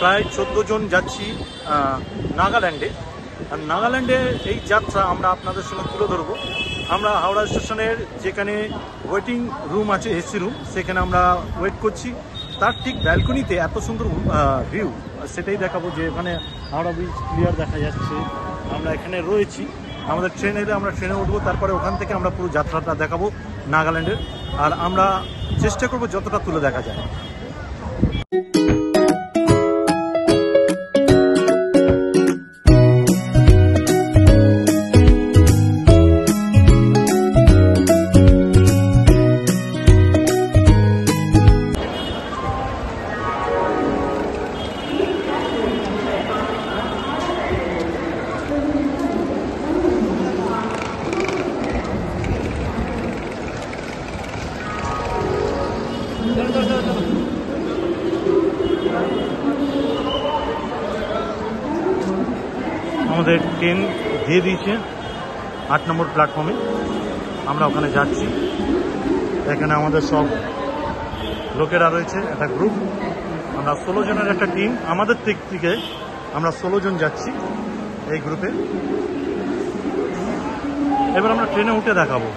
প্রায় 14 জন যাচ্ছি নাগাল্যান্ডে। আর নাগাল্যান্ডে এই যাত্রা আমরা আপনাদের সঙ্গে তুলে ধরবো। আমরা হাওড়া স্টেশনের যেখানে ওয়েটিং রুম আছে, এসি রুম, সেখানে আমরা ওয়েট করছি। তার ঠিক ব্যালকনিতে এত সুন্দর ভিউ, সেটাই দেখাবো যে এখানে হাওড়া ব্রিজ ক্লিয়ার দেখা যাচ্ছে। আমরা এখানে রয়েছি, আমাদের ট্রেন এলে আমরা ট্রেনে উঠবো, তারপরে ওখান থেকে আমরা পুরো যাত্রাটা দেখাবো নাগাল্যান্ডের। আর আমরা চেষ্টা করবো যতটা তুলে দেখা যায়। আমাদের ট্রেন দিয়ে দিয়েছে 8 নম্বর প্ল্যাটফর্মে, আমরা ওখানে যাচ্ছি। এখানে আমাদের সব লোকেরা রয়েছে, একটা গ্রুপ, আমরা 16 জনের একটা টিম। আমাদের দিক থেকে আমরা 16 জন যাচ্ছি এই গ্রুপে। এবার আমরা ট্রেনে উঠে দেখাবো।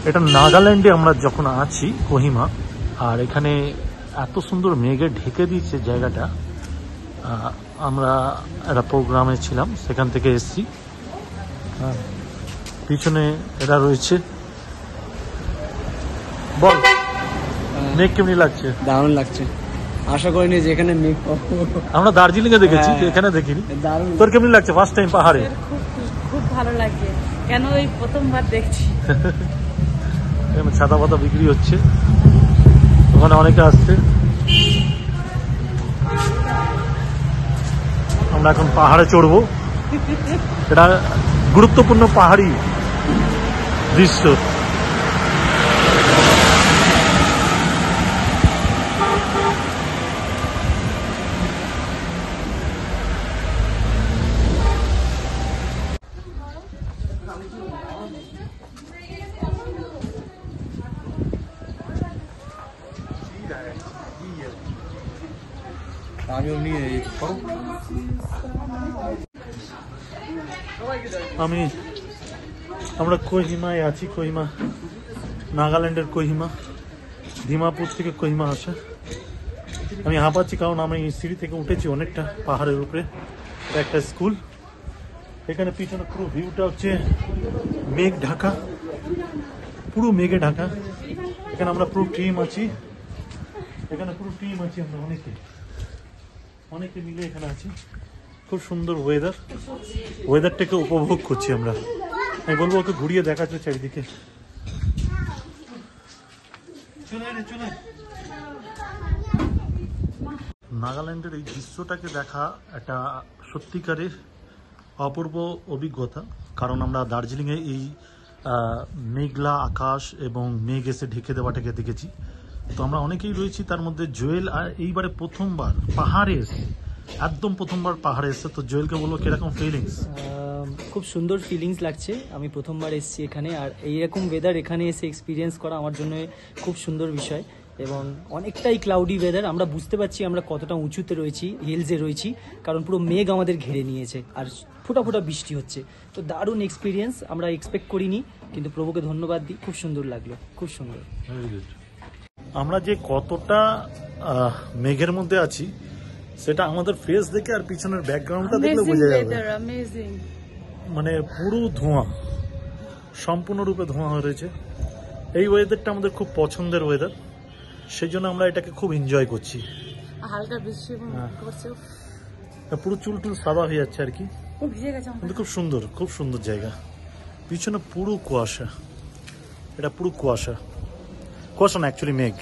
এটা নাগাল্যান্ডে আমরা যখন আছি, কোহিমা, আর এখানে এত সুন্দর মেঘে ঢেকে দিয়েছে জায়গাটা। আমরা একটা প্রোগ্রামে ছিলাম, সেখান থেকে এসছি। পিছনে এরা রয়েছে। বল, মেঘ কেমনি লাগছে? দারুণ লাগছে, আশা করিনি যে এখানে মেঘ পাবো। আমরা দার্জিলিং এ দেখেছি, এখানে দেখিনি। তোর কেমনি লাগছে ফার্স্ট টাইম পাহাড়ে? খুব ভালো লাগে, কেন এই প্রথমবার দেখছি। এখানে ছাতা পাতা বিক্রি হচ্ছে, ওখানে অনেকে আসছে। আমরা এখন পাহাড়ে চড়বো, এটা গুরুত্বপূর্ণ পাহাড়ি দৃশ্য। আমরা কোহিমায় আছি। কোহিমা নাগাল্যান্ডের কোহিমা, ডিমাপুর থেকে কোহিমা আসে। আমি হাঁপাচ্ছি কারণ আমি সিঁড়ি থেকে উঠেছি অনেকটা পাহাড়ের উপরে। এটা একটা স্কুল। এখানে পিছনে পুরো ভিউটা হচ্ছে মেঘ ঢাকা, পুরো মেঘে ঢাকা। এখানে আমরা পুরো টিম আছি, এখানে পুরো টিম আছি আমরা, অনেকে মিলে এখানে আছি। খুব সুন্দর ওয়েদার, ওয়েদারটাকে উপভোগ করছি আমরা। আমি বলবো ওকে ঘুরিয়ে দেখাচ্ছে চারিদিকে। নাগাল্যান্ডের এই দৃশ্যটাকে দেখা একটা সত্যিকারের অপূর্ব অভিজ্ঞতা, কারণ আমরা দার্জিলিংয়ে এই মেঘলা আকাশ এবং মেঘ এসে ঢেকে দেওয়াটাকে দেখেছি। তো আমরা অনেকেই রয়েছি, তার মধ্যে জুয়েল আর এইবারে প্রথমবার পাহাড়ে এসে, একদম প্রথমবার পাহাড়ে এসে। তো জুয়েলকে বলবো কিরকম ফিলিংস? খুব সুন্দর ফিলিংস লাগছে, আমি প্রথমবার এসেছি এখানে, আর এইরকম ওয়েদার এখানে এসে এক্সপিরিয়েন্স করা আমার জন্য খুব সুন্দর বিষয়। এবং অনেকটাই ক্লাউডি ওয়েদার, আমরা বুঝতে পারছি আমরা কতটা উঁচুতে রয়েছি, হিলসে রয়েছি, কারণ পুরো মেঘ আমাদের ঘিরে নিয়েছে আর ফোটা ফোটা বৃষ্টি হচ্ছে। তো দারুণ এক্সপিরিয়েন্স, আমরা এক্সপেক্ট করিনি, কিন্তু প্রভুকে ধন্যবাদ দিই, খুব সুন্দর লাগলো, খুব সুন্দর। আমরা যে কতটা মেঘের মধ্যে আছি সেটা আমাদের ফেস দেখে আর পিছনের ব্যাকগ্রাউন্ডটা দেখলে বোঝা যাবে। মানে পুরো ধোঁয়া, সম্পূর্ণরূপে ধোঁয়া হয়ে রয়েছে। এই ওয়েদারটা আমাদের খুব পছন্দের ওয়েদার, সেই জন্য আমরা এটাকে খুব এনজয় করছি। হালকা বৃষ্টি করছে, পুরো চুল টুল সাদা হয়ে যাচ্ছে আর কি, কিন্তু খুব সুন্দর, খুব সুন্দর জায়গা। পিছনে পুরো কুয়াশা, এটা পুরো কুয়াশা, কুয়াশা না অ্যাকচুয়ালি মেঘ।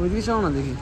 ওইদিকে চাও না দেখি।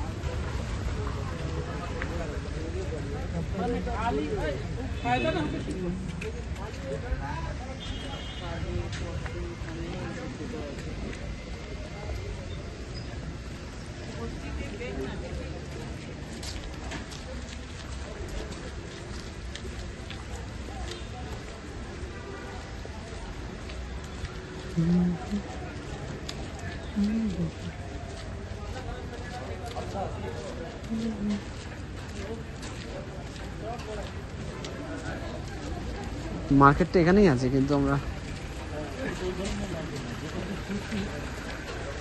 মার্কেটটা এখানেই আছে, কিন্তু আমরা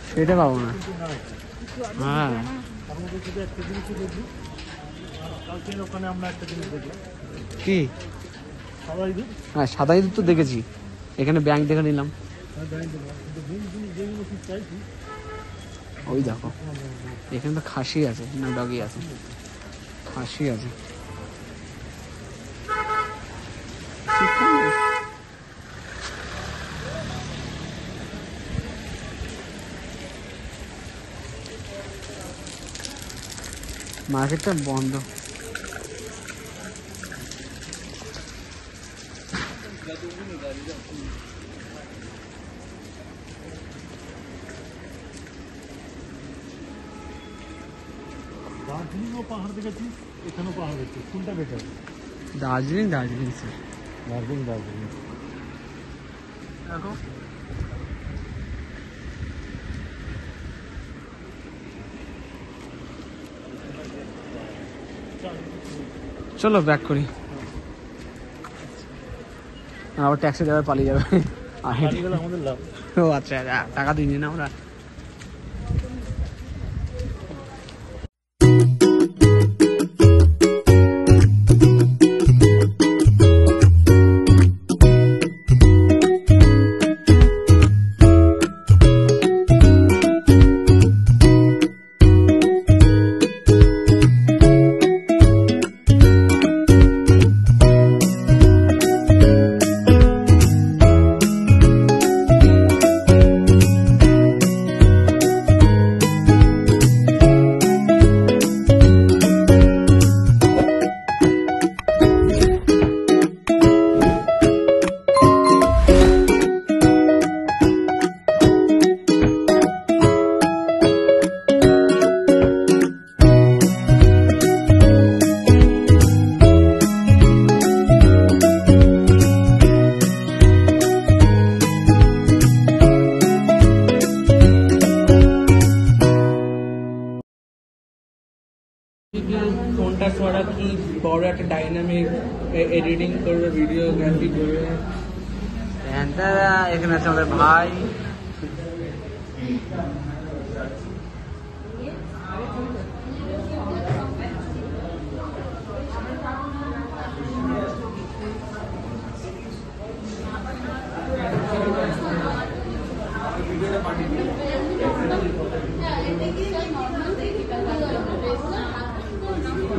সেটা পাবো না। হ্যাঁ, ওখানে আমরা একটা জিনিস দেখলাম কি? হ্যাঁ, সাদা ইঁদুর তো দেখেছি, এখানে ব্যাংক দেখে নিলাম। ওই দেখো, এখানে তো খাসি আছে না ডগি আছে? খাসি আছে। মার্কেটটা বন্ধ। দার্জিলিংও পাহাড় দেখেছি, এখানেও পাহাড় দেখছি, কোনটা বেটার? দার্জিলিং, দার্জিলিং স্যার, দার্জিলিং। দার্জিলিং দেখো, চলো ব্যাক করি, আবার ট্যাক্সি ড্রাইভার পালিয়ে যাবে। আমাদের লাভ। ও আচ্ছা, টাকা দিইনি না আমরা। ফোনটা ছড়া কি বড় একটা ডাইনামিক এডিটিং করবে, ভিডিওগ্রাফি করবে। এখানে আছে আমাদের ভাই।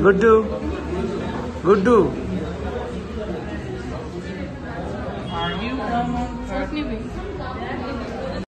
Guddu, Guddu, Are you